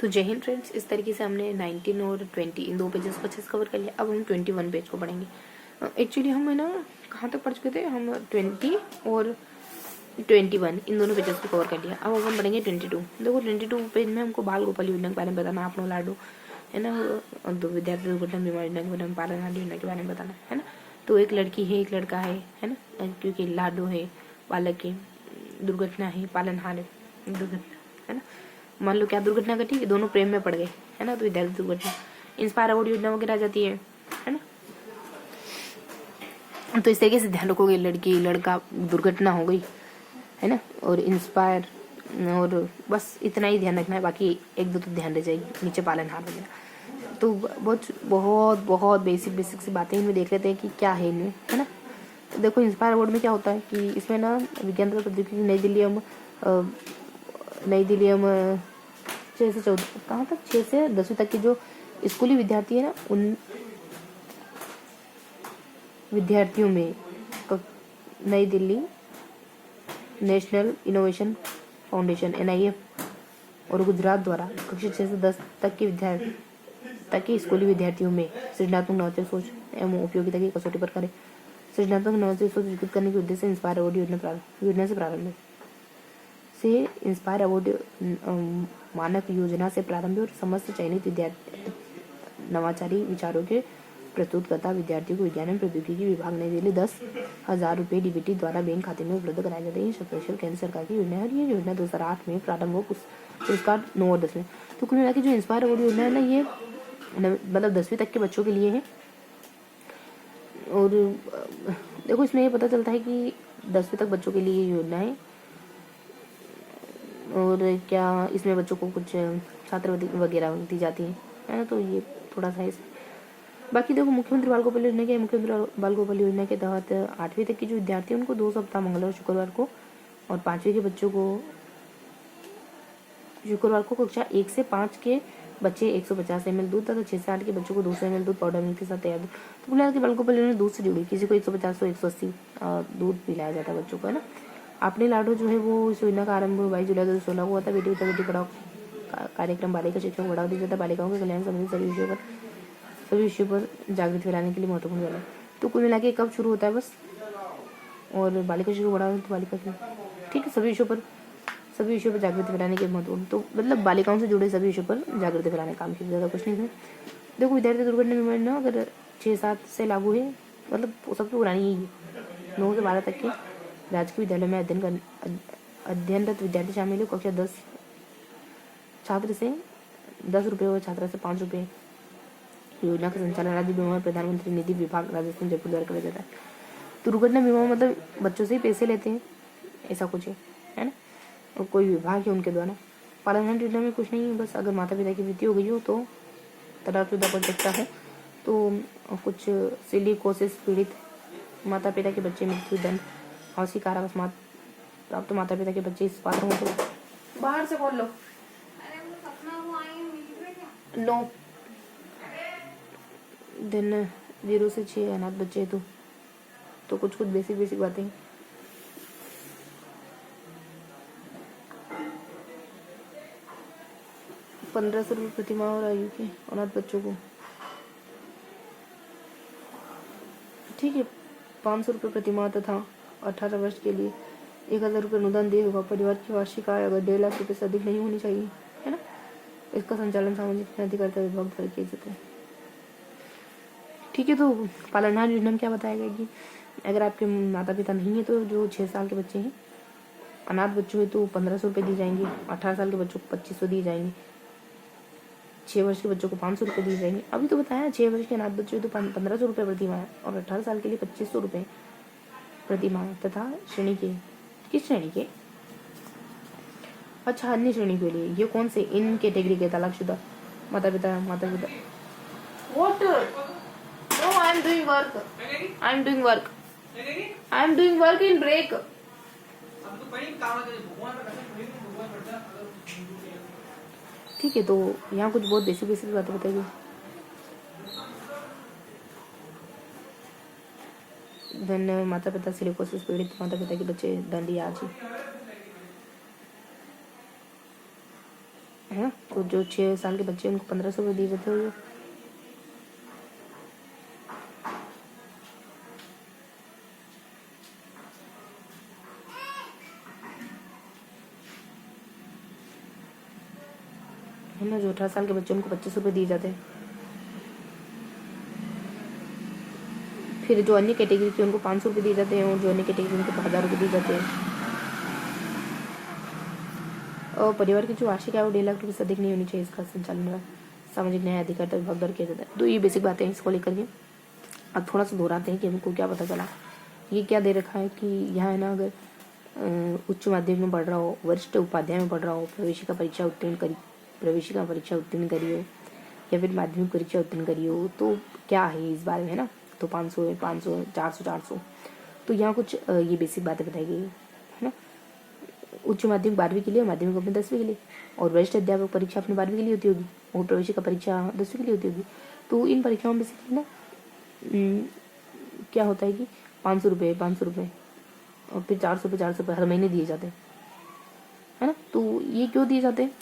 तो जय हिंद फ्रेंड्स, इस तरीके से हमने 19 और 20 इन दो पेजेस को अच्छे से कवर कर लिया। अब हम 21 पेज को पढ़ेंगे। एक्चुअली हम है ना कहाँ तक पढ़ चुके थे, हम 20 और 21 इन दोनों पेजेस को कवर कर लिया। अब हम पढ़ेंगे 22। देखो 22 पेज में हमको बाल गोपाल योजना के बारे में बताना, आपनो लाडो है ना, दो विद्यार्थी दुर्घटना बीमा योजना के बारे में, पालन योजना के बारे में बताना है ना। तो एक लड़की है, एक लड़का है ना, क्योंकि लाडो है, बालक की दुर्घटना है, पालनहार है, दुर्घटना है ना। मान लो क्या दुर्घटना घटी कि दोनों प्रेम में पड़ गए है ना, तो विद्यार्थी दुर्घटना। इंस्पायर अवार्ड योजना वगैरह आ जाती है ना। तो इस तरीके से ध्यान रखोगे, लड़की लड़का दुर्घटना हो गई है ना, और इंस्पायर, और बस इतना ही ध्यान रखना है, बाकी एक दो तो ध्यान रह जाएगी, नीचे पालनहार वगैरह। तो बहुत बहुत बहुत बेसिक सी बातें इनमें देख लेते हैं कि क्या है इनमें, है ना। तो देखो इंस्पायर अवार्ड में क्या होता है कि इसमें ना विज्ञान तथा प्रौद्योगिकी नई दिल्ली हम 6 से 14 कहाँ तक 6 से 10वीं तक के जो स्कूली विद्यार्थी है ना, उन विद्यार्थियों में नई Delhi national innovation foundation NIF और गुजरात द्वारा कक्षा 6 से 10 तक के स्कूली विद्यार्थियों में सृजनात्मक नवाचार सोच एवं उपयोगिता की कसौटी पर करें। सृजनात्मक नवाचार सोच विकसित करने के उद्देश्य से इंस्पायर अवार्ड योजना से प्रारंभ से इंस्पायर अवार्ड मानक योजना से प्रारंभ और समस्त चयनित विद्यार्थी नवाचारी विचारों के प्रस्तुतकर्ता विद्यार्थियों को विज्ञान एवं प्रौद्योगिकी विभाग नई दिल्ली 10,000 रुपये DBT द्वारा बैंक खाते में उपलब्ध कराए जाते हैं। स्पेशल केंद्र सरकार की योजना है और ये योजना 2008 में प्रारंभ हो, पुरस्कार 9 और 10 में। तो कुल मिला के जो इंस्पायर अवार्ड योजना है ना, ये मतलब 10वीं तक के बच्चों के लिए है। और देखो इसमें ये पता चलता है कि 10वीं तक बच्चों के लिए ये योजना है। और क्या इसमें बच्चों को कुछ छात्रवृत्ति वगैरह दी जाती है ना, तो ये थोड़ा सा है। बाकी देखो मुख्यमंत्री बाल गोपाल योजना के बाल गोपाल योजना के तहत 8वीं तक के जो विद्यार्थी हैं उनको 2 सप्ताह मंगलवार और शुक्रवार को, और 5वीं के बच्चों को शुक्रवार को कक्षा 1 से 5 के बच्चे 150 ml दूध तथा 6 से 8 के बच्चों को 200 ml दूध पाउडर मिल्क के साथ तैयार दूध। तो बोला कि बाल गोपाल योजना दूध से जुड़ी, किसी को 150 तो 180 दूध पिलाया जाता है बच्चों को, है ना। आपने लाडो जो है वो इस योजना का आरंभ 22 जुलाई 2016 को हुआ था। बेटी बचाओ बेटी पढ़ाओ कार्यक्रम बालिका शिक्षा को बढ़ावा दिया जाता है। बालिकाओं के कल्याण संबंधी सभी विषयों पर जागृति फैलाने के लिए महत्वपूर्ण है। तो कुल मिला के कब शुरू होता है बस, और बालिका शिक्षा को बढ़ावा तो बालिका की, ठीक है, सभी विषयों पर जागृति फैलाने के महत्वपूर्ण, तो मतलब बालिकाओं से जुड़े सभी विषयों पर जागृति फैलाने का काम किया, ज़्यादा कुछ नहीं है। देखो विद्यार्थी दुर्घटना बीमा योजना अगर 6-7 से लागू है, मतलब सबसे पुरानी ही है। 9 से 12 तक के राजकीय विद्यालय में अध्ययनरत विद्यार्थी शामिल है। कक्षा 10 छात्र से 10 रुपये और छात्रा से 5 रुपये। योजना का संचालन राज्य बीमा और प्रधानमंत्री निधि विभाग राजस्थान जयपुर द्वारा किया जाता है। दुर्घटना बीमा मतलब बच्चों से ही पैसे लेते हैं, ऐसा कुछ है ना, और कोई विभाग है उनके द्वारा। पालनहार योजना में कुछ नहीं है, बस अगर माता पिता की मृत्यु हो गई हो तो तलाकशुदा पर सकता है, तो कुछ सिलिकोसिस पीड़ित माता पिता के बच्चे मृत्यु दंड फांसी कारावास प्राप्त माता पिता के बच्चे इस पात्र हो तो बाहर से खोल लो। नो दिन 0 से 6 अनाथ बच्चे तो कुछ बेसिक बातें। ₹1500 प्रति माह और आयु के अनाथ बच्चों को, ठीक है, 500 रुपये प्रति माह तथा 18 वर्ष के लिए 1000 रुपये अनुदान दिए होगा। परिवार की वार्षिक आय अगर 1.5 लाख रुपये से अधिक नहीं होनी चाहिए, है ना। इसका संचालन सामाजिक न्याय अधिकारिता विभाग द्वारा किया जाता है, ठीक है। तो पालनहार योजना में क्या बताया गया कि अगर आपके माता पिता नहीं है तो जो 6 साल के बच्चे हैं, अनाथ बच्चों है तो 1500 रुपये दिए जाएंगे। 18 साल के बच्चों को 2500 दिए जाएंगे। 6 वर्ष के बच्चों को 500 रुपये दिए जाएंगे। अभी तो बताया 6 वर्ष के अनाथ बच्चे तो 1500 रुपये प्रति माह, और 18 साल के लिए 2500 रुपये प्रति माह तथा श्रेणी के, किस श्रेणी के, अच्छा अन्य श्रेणी के लिए। ये कौन से इन कैटेगरी के तलाकशुदा माता पिता what? No, I am doing work in break. ठीक है, तो यहाँ कुछ बहुत बेसिक बातें बताइए। धन माता पिता सिलिकोसिस पीड़ित माता पिता के बच्चे दंड आज ही, है ना। तो जो 6 साल के बच्चे उनको 1500 रुपये दिए जाते हैं है ना। जो 18 साल के बच्चे उनको 25 रुपये दिए जाते हैं। फिर जो अन्य कैटेगरी के उनको 500 रुपये दिए जाते हैं और जो अन्य कैटेगरी उनको 1000 रुपये दिए जाते हैं। और परिवार की जो वार्षिक आय वो 1.5 लाख रुपये से अधिक नहीं होनी चाहिए। इसका संचालन सामाजिक न्याय अधिकारिता विभाग द्वारा किया जाता है। तो ये बेसिक बातें हैं इसको लेकर के। अब थोड़ा सा दोहराते हैं कि हमको क्या पता चला। ये क्या दे रखा है कि यहाँ है ना, अगर उच्च माध्यमिक में पढ़ रहा हो, वरिष्ठ उपाध्याय में पढ़ रहा हो, प्रवेशिका परीक्षा उत्तीर्ण करी हो या फिर माध्यमिक परीक्षा उत्तीर्ण करी हो, तो क्या है इस बारे में, है ना। तो 500 है, 500 400 400। तो यहाँ कुछ ये बेसिक बातें बताई गई है ना। उच्च माध्यमिक 12वीं के लिए, माध्यमिक अपने 10वीं के लिए, और वरिष्ठ अध्यापक परीक्षा अपने 12वीं के लिए होती होगी, और प्रवेशिका परीक्षा 10वीं के लिए होती होगी। तो इन परीक्षाओं में बेसिकली ना क्या होता है कि 500 रुपये और फिर 400 रुपये हर महीने दिए जाते हैं, है ना। तो ये क्यों दिए जाते हैं,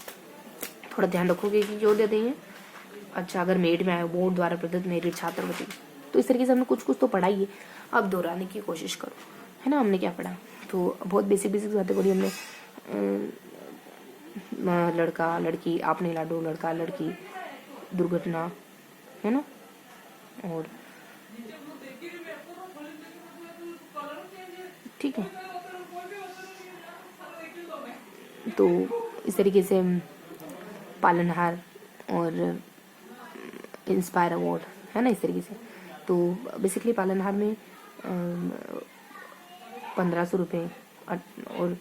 थोड़ा ध्यान रखोगे कि क्यों देते हैं। अच्छा, अगर मेरिट में आए, बोर्ड द्वारा प्रदत्त मेरिट छात्रवृत्ति, तो इस तरीके से हमने कुछ तो पढ़ा ही है। अब दोहराने की कोशिश करो, है ना। हमने क्या पढ़ा, तो बहुत बेसिक बातें पढ़ी हमने। लड़का लड़की, आपने लाडो, लड़का लड़की, दुर्घटना, है ना। और ठीक है, तो इस तरीके से पालनहार और इंस्पायर अवार्ड, है ना, इस तरीके से। तो बेसिकली पालनहार में 1500 रुपये और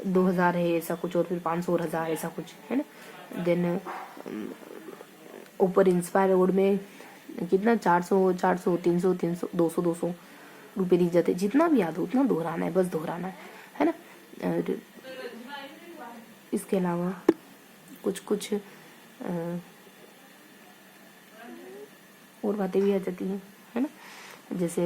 2000 है ऐसा कुछ, और फिर 500 और 1000 ऐसा कुछ, है ना। देन ऊपर इंस्पायर अवार्ड में कितना 400 300 200 रुपये दिए जाते। जितना भी याद हो उतना दोहराना है, बस दोहराना है ना। और इसके अलावा कुछ और बातें भी आ जाती हैं, है ना। जैसे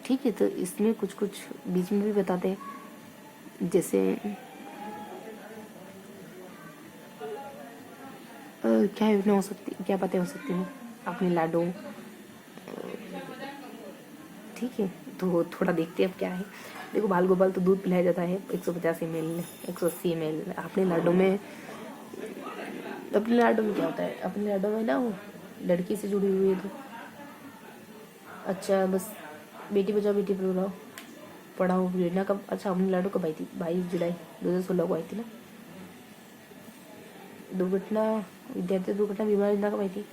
ठीक है, तो इसमें कुछ बीच में भी बताते हैं। जैसे क्या योजना हो सकती, क्या बातें हो सकती हैं अपने लाडो, ठीक है। तो थोड़ा देखते हैं अब क्या है। देखो, बाल गोपाल तो दूध पिलाया जाता है 150 ml 180 ml। अपने लाडो में क्या होता है, अपने लाडो में ना वो लड़की से जुड़ी हुई है। तो अच्छा, बस बेटी बचाओ बेटी पढ़ाओ योजना कब, अच्छा अपने लाडो कब आई थी, 22 जुलाई 2016 को आई थी ना। दुर्घटना, विद्यार्थी दुर्घटना बीमा योजना कब आई थी,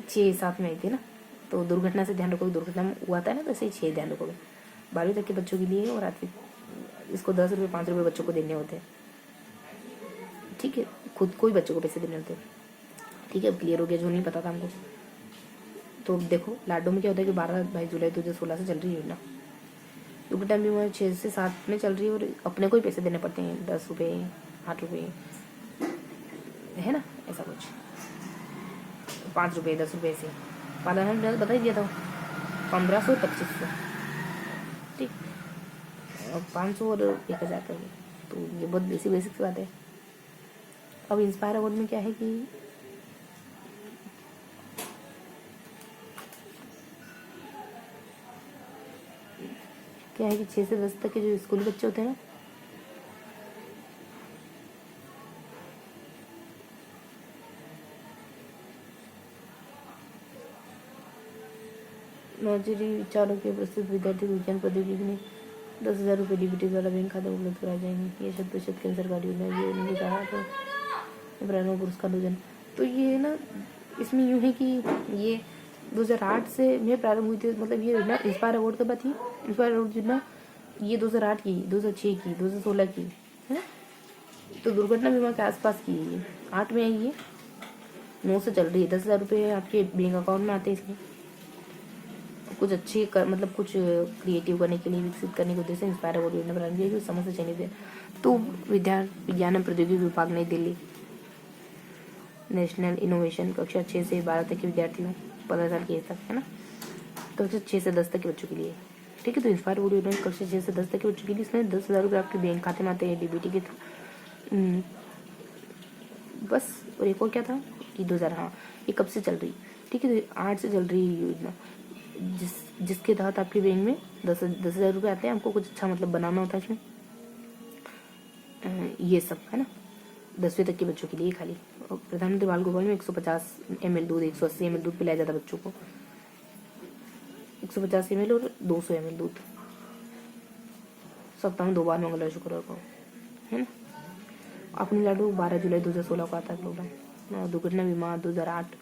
6-7 में आई थी ना। तो दुर्घटना से ध्यान रखोगे, दुर्घटना में हुआ था ना, तो ऐसे ही 6 ध्यान रखोगे। 12वीं तक के बच्चों के लिए, और 8वीं इसको 10 रुपये 5 रुपये बच्चों को देने होते हैं, ठीक है। खुद को ही बच्चों को पैसे देने होते हैं, ठीक है। अब क्लियर हो गया जो नहीं पता था हमको। तो देखो, लाडो में क्या होता है कि 22 जुलाई 2016 से चल रही है योजना। दुर्घटना बीमा 6 से 7 में चल रही है, और अपने को ही पैसे देने पड़ते हैं, 10 रुपये 8 रुपये, है ना, ऐसा कुछ 5 रुपये 10 रुपये से। पालन हमने बता ही दिया था, 1500 2500, ठीक। 500 और 1000 का। तो ये बहुत बेसिक बात है। अब इंस्पायर अवार्ड में क्या है कि क्या है कि 6 से 10 तक के जो स्कूली बच्चे होते हैं ना, नौजरी विचारों के प्रस्तुत विद्यार्थी विज्ञान प्रौद्योगिकी में 10,000 रुपये डीबीटी द्वारा बैंक खाते में उपलब्ध कराए जाएंगे। ये 100% केंद्र सरकारी योजना है, ये उन्होंने कहा तो प्रेरणा पुरस्कार 2 जन। तो ये ना, इसमें यूँ है कि ये 2008 से में प्रारंभ हुई थी, मतलब ये योजना इंस्पायर अवार्ड कब थी, इंस्पायर अवार्ड योजना ये 2008 की, 2006 की, 2016 की, है ना। तो दुर्घटना बीमा के आसपास की है, 8 में आई है, 9 से चल रही है। 10,000 रुपये आपके बैंक अकाउंट में आते हैं। इसमें कुछ अच्छे मतलब कुछ क्रिएटिव करने के लिए, विकसित करने के उद्देश्य से इंस्पायर अवार्ड योजना प्रारंभ की गई। समझ से चयनित है तो विज्ञान एवं प्रौद्योगिकी विभाग नई दिल्ली, नेशनल इनोवेशन कक्षा 6 से 12 तक के विद्यार्थियों 15 साल की एज तक, है ना। कक्षा 6 से 10 तक के बच्चों के लिए, ठीक है। तो इंस्पायर वुड योजना कक्षा 6 से 10 तक के बच्चों के लिए इसमें 10,000 रुपये आपके बैंक खाते में आते हैं डीबीटी के थ्रू, बस। और एक और क्या था कि 2000, हाँ, ये कब से चल रही, ठीक है। तो 8 से चल रही है योजना, जिसके तहत आपके बैंक में 10,000 रुपये आते हैं। आपको कुछ अच्छा मतलब बनाना होता है इसमें, ये सब, है ना। 10वीं तक के बच्चों के लिए खाली। और प्रधानमंत्री बाल गोपाल में 150 ml दूध, 180 ml दूध पिलाया जाता है बच्चों को, 150 ml और 200 ml दूध सप्ताह में 2 बार, मंगलवार शुक्रवार को, है ना। अपनी लाडू 12 जुलाई 2016 को आता है प्रोग्राम। दुर्घटना बीमा 2008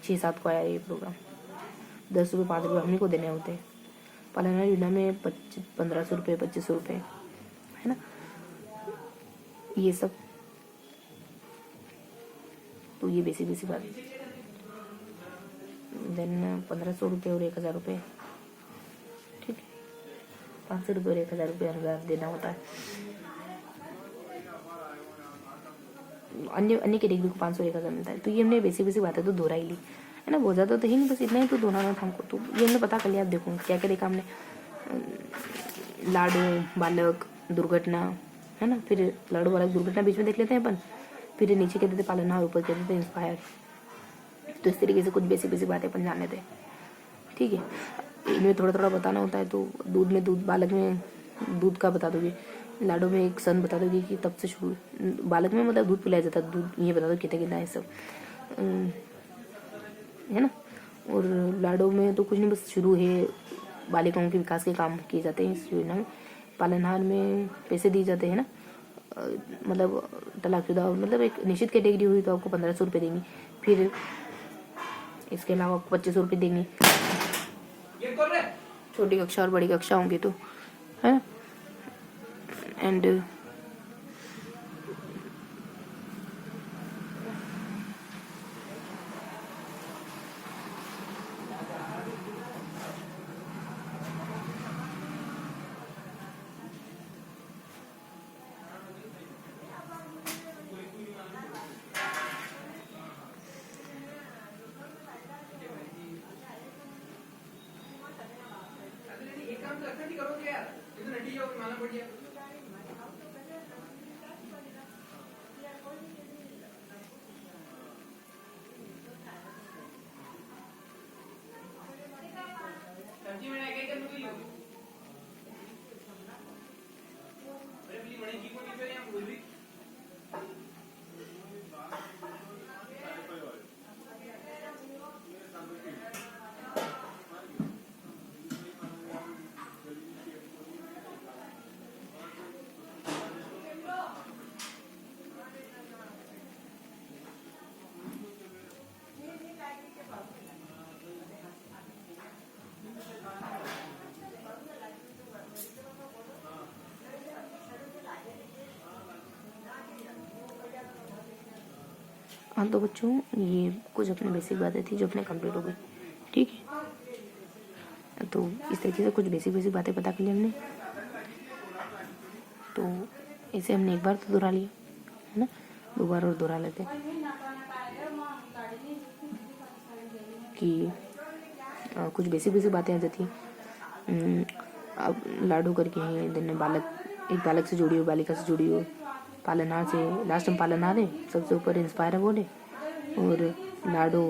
6-7 को आया ये प्रोग्राम। 10 रुपये 5 रुपये हमने को देने होते हैं। पालना योजना में 1500 रुपये 2500 रुपये, है ना, ये सब। तो ये बेसिक बात। देन 1500 रुपये और 1000 रुपये, ठीक है। 500 रुपये और 1000 रुपये अनुदान देना होता है। अन्य कैटेगरी को 500 1000 मिलता है। तो ये हमने बेसिक बातें तो दोहरा ही ली, है ना। बहुत ज़्यादा तो ही नहीं, बस इतना ही तो दोहराना था हमको। तो ये हमने पता कर लिया। आप देखो क्या क्या देखा हमने, लाडू, बालक, दुर्घटना, है ना। फिर लाडू, बालक, दुर्घटना बीच में देख लेते हैं अपन। फिर नीचे कहते थे पालनहार, ऊपर कहते थे इंस्पायर। तो इस तरीके से कुछ बेसिक बातें अपन जान लेते हैं, ठीक है। इनमें थोड़ा थोड़ा बताना होता है। तो दूध में दूध, बालक में दूध का बता दोगे, लाडू में एक सन बता दोगे कि तब से शुरू, बालक में मतलब दूध पिलाया जाता है, दूध ये बता दो कितना है सब, है ना। और लाडू में तो कुछ नहीं, बस शुरू है, बालिकाओं के विकास के काम किए जाते हैं इस योजना में। पालनहार में पैसे दिए जाते हैं ना, मतलब तलाकशुदा, मतलब एक निश्चित कैटेगरी हुई तो आपको 1500 रुपये देंगी। फिर इसके अलावा आपको 2500 रुपये देंगी, छोटी कक्षा और बड़ी कक्षा होंगी तो, है ना। एंड हाँ, तो बच्चों ये कुछ अपनी बेसिक बातें थी जो अपने कंप्लीट हो गई, ठीक है। तो इस तरीके से कुछ बेसिक बातें पता कर ली हमने। तो इसे हमने एक बार तो दोहरा लिया, है ना, 2 बार और दोहरा लेते कि कुछ बेसिक बातें आ जाती हैं। अब लाडू करके हैं, दिन बालक, एक बालक से जुड़ी हो, बालिका से जुड़ी हो, पालनहार से, लास्ट में पालनहार है, सबसे ऊपर इंस्पायर अवार्ड है, और लाडो,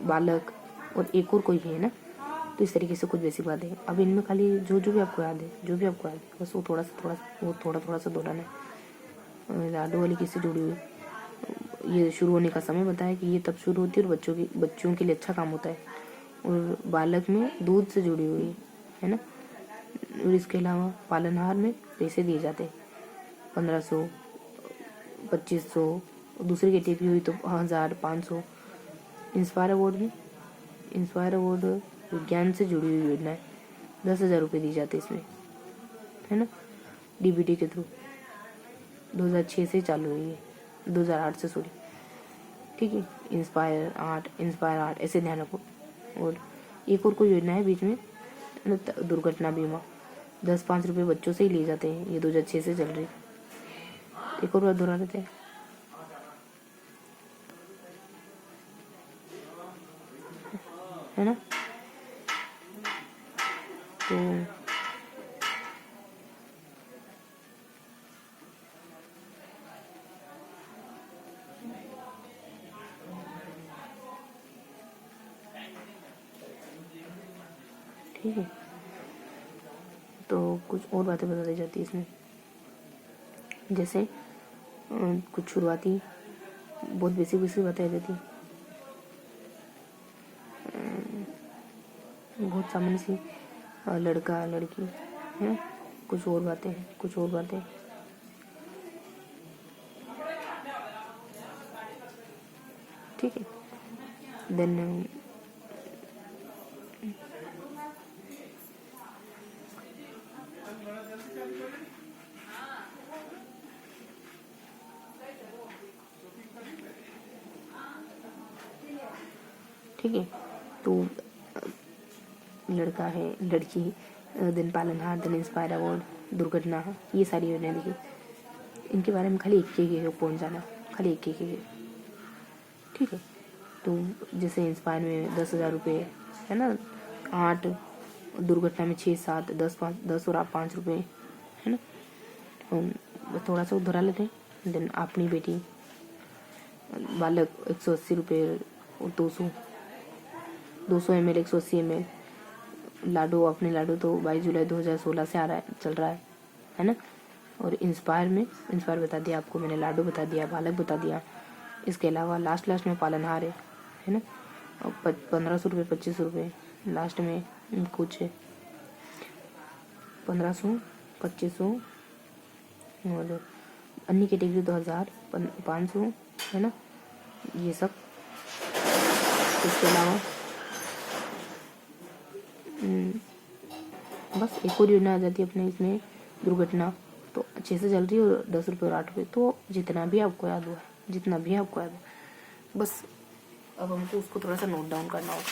बालक और एक और कोई भी है ना। तो इस तरीके से कुछ बेसिक बातें हैं। अब इनमें खाली जो भी आपको याद है, बस वो थोड़ा सा दोहराना है। लाडो वाली किससे जुड़ी हुई, ये शुरू होने का समय बताया कि ये तब शुरू होती है और बच्चों के लिए अच्छा काम होता है। और बालक में दूध से जुड़ी हुई है ना। और इसके अलावा पालनहार में पैसे दिए जाते हैं 1500 2500, दूसरी कैटेगरी हुई तो 1000 500। इंस्पायर अवार्ड विज्ञान से जुड़ी हुई योजना है, 10,000 रुपये दी जाते इसमें, है ना, डीबीटी के थ्रू। 2006 से चालू हुई है, 2008 से, सॉरी, ठीक है। इंस्पायर आर्ट ऐसे ध्यान रखो। और एक और कोई योजना है बीच में, दुर्घटना बीमा, 10-5 रुपये बच्चों से ही लिए जाते हैं, ये 2006 से चल रही है। एक और बार दोहरा लेते हैं। है ना, तो ठीक है, तो कुछ और बातें बता दी जाती है इसमें, जैसे कुछ शुरुआती बहुत बेसिक बेसिक बातें आ जाती, बहुत सामान्य सी लड़का लड़की है, कुछ और बातें हैं, कुछ और बातें, ठीक है। देन ठीक है, तो लड़का है, लड़की, देन पालनहार, देन इंस्पायर अवार्ड, दुर्घटना, ये सारी योजनाएं देखिए, इनके बारे में खाली एक पहुँचाना, खाली एक ठीक है। तो जैसे इंस्पायर में 10,000 रुपये है ना, 8, दुर्घटना में 6, 7, 10, 5, 10 और 5 रुपये है ना। थोड़ा सा दोहरा लेते हैं। देन अपनी बेटी, बालक 180 रुपये और 200 ml, 180 ml। लाडो, अपने लाडो तो 22 जुलाई 2016 से आ रहा है, चल रहा है ना। और इंस्पायर बता दिया आपको मैंने, लाडो बता दिया, बालक बता दिया। इसके अलावा लास्ट में पालनहार है ना, और 1500 रुपये, 2500 रुपये लास्ट में कुछ 1500, 2500 और अन्य कैटेगरी 2000, 500 है ना, ये सब। इसके अलावा बस एक और योजना आ जाती है अपने इसमें, दुर्घटना, तो 6 से चल रही है और 10 रुपये और 8 रुपये, तो जितना भी आपको याद हुआ, बस अब हमको उसको थोड़ा सा नोट डाउन करना होगा,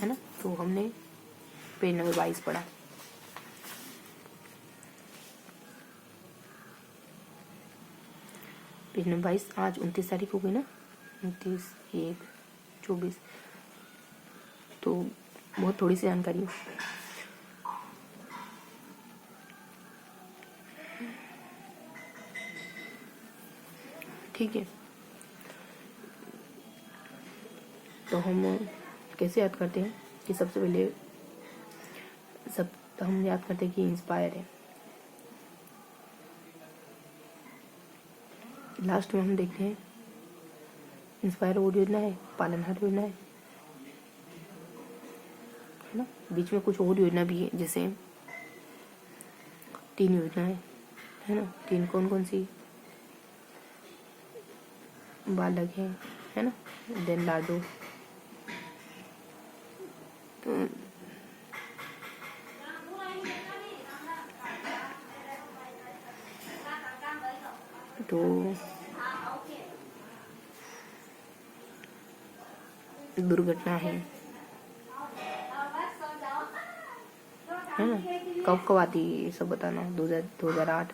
है ना। तो हमने पेज नंबर 22 पढ़ा। पेज नंबर 22, आज 29 तारीख हो गई ना, 29, 1, 24, तो बहुत थोड़ी सी जानकारी है। ठीक है, तो हम कैसे याद करते हैं कि सबसे पहले हम याद करते हैं कि इंस्पायर है। लास्ट में हम देखते हैं इंस्पायर वो योजना है, पालनहार योजना है ना। बीच में कुछ और योजना भी है, जैसे 3 योजना है ना। 3 कौन सी? बालक है ना, देन लाडो, तो दुर्घटना है ना। कब आती है ये सब बताना। 2008,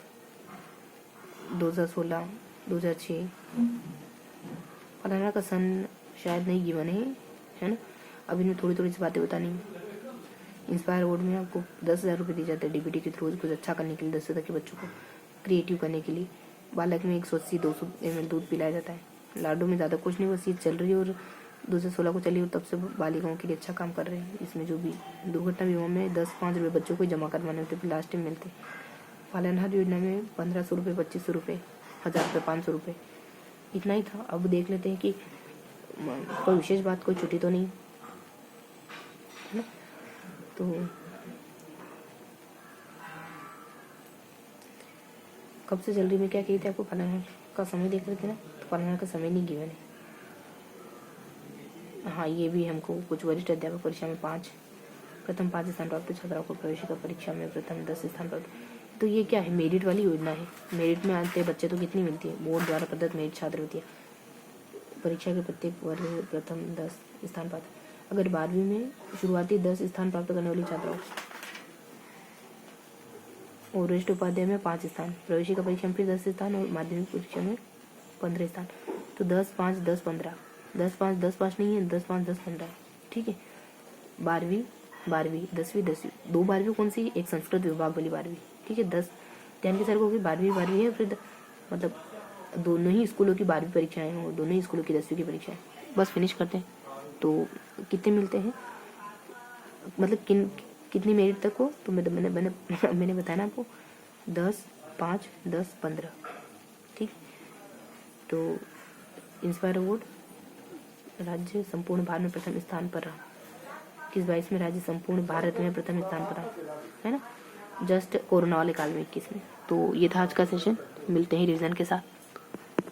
2016, 2006। फलाना का सन शायद नहीं गिवन है ना। अब इनमें थोड़ी सी बातें बतानी है। इंस्पायर अवार्ड में आपको 10,000 रुपये दिए जाते हैं डीबीटी के थ्रू, कुछ अच्छा करने के लिए, 10 तक के बच्चों को क्रिएटिव करने के लिए। बालक में 180, 200 ml दूध पिलाया जाता है। लाडो में ज़्यादा कुछ नहीं, बस ये चल रही है और 2016 को चली और तब से बालिकाओं के लिए अच्छा काम कर रहे हैं। इसमें जो भी दुर्घटना बीमा में 10-5 रुपये बच्चों को जमा करवाने होते, फिर लास्ट में मिलते। पालनहार योजना में 1500 रुपये, 2500 रुपये, 1000 रुपये, 500 रुपये, इतना ही था। अब देख लेते हैं कि कोई विशेष बात, कोई छुट्टी तो नहीं है ना। तो कब से चल रही, मैं क्या कही थी आपको, पालनहार का समय देख रहे थे ना, तो पालनहार का समय नहीं गिवन है। हाँ, ये भी हमको कुछ वरिष्ठ अध्यापक परीक्षा में प्रथम 5 स्थान प्राप्त छात्राओं को प्रवेशिका परीक्षा में प्रथम 10 स्थान प्राप्त। तो ये क्या है, मेरिट वाली योजना है। मेरिट में आते बच्चे तो कितनी मिलती है, बोर्ड द्वारा प्रदत्त मेरिट छात्रवृत्ति परीक्षा के प्रत्येक वर्ग प्रथम 10 स्थान प्राप्त। अगर 12वीं में शुरुआती 10 स्थान प्राप्त करने वाली छात्राओं और वरिष्ठ उपाध्याय में 5 स्थान, प्रवेशिका परीक्षा में फिर 10 स्थान और माध्यमिक परीक्षा में 15 स्थान। तो 10, 5, 10, 15, 10, 5, 10, 5 नहीं है, 10, 5, 10, 15, ठीक है। 12वीं 12वीं, 10वीं 10वीं, 2 12वीं कौन सी, एक संस्कृत विभाग वाली 12वीं, ठीक है। 10 ध्यान के साथ होगी, 12वीं 12वीं है, फिर मतलब दोनों ही स्कूलों की 12वीं परीक्षाएं हैं और दोनों ही स्कूलों की 10वीं की परीक्षाएं। बस फिनिश करते हैं। तो कितने मिलते हैं, मतलब कितनी मेरिट तक हो, तो मैंने बताया ना आपको 10, 5, 10, 15, ठीक। तो इंस्पायर अवार्ड राज्य संपूर्ण भारत में प्रथम स्थान पर रहा, 21-22 में राज्य संपूर्ण भारत में प्रथम स्थान पर रहा, है ना, जस्ट कोरोना वाले काल में 21 में। तो ये था आज का सेशन, मिलते हैं रिवीजन के साथ।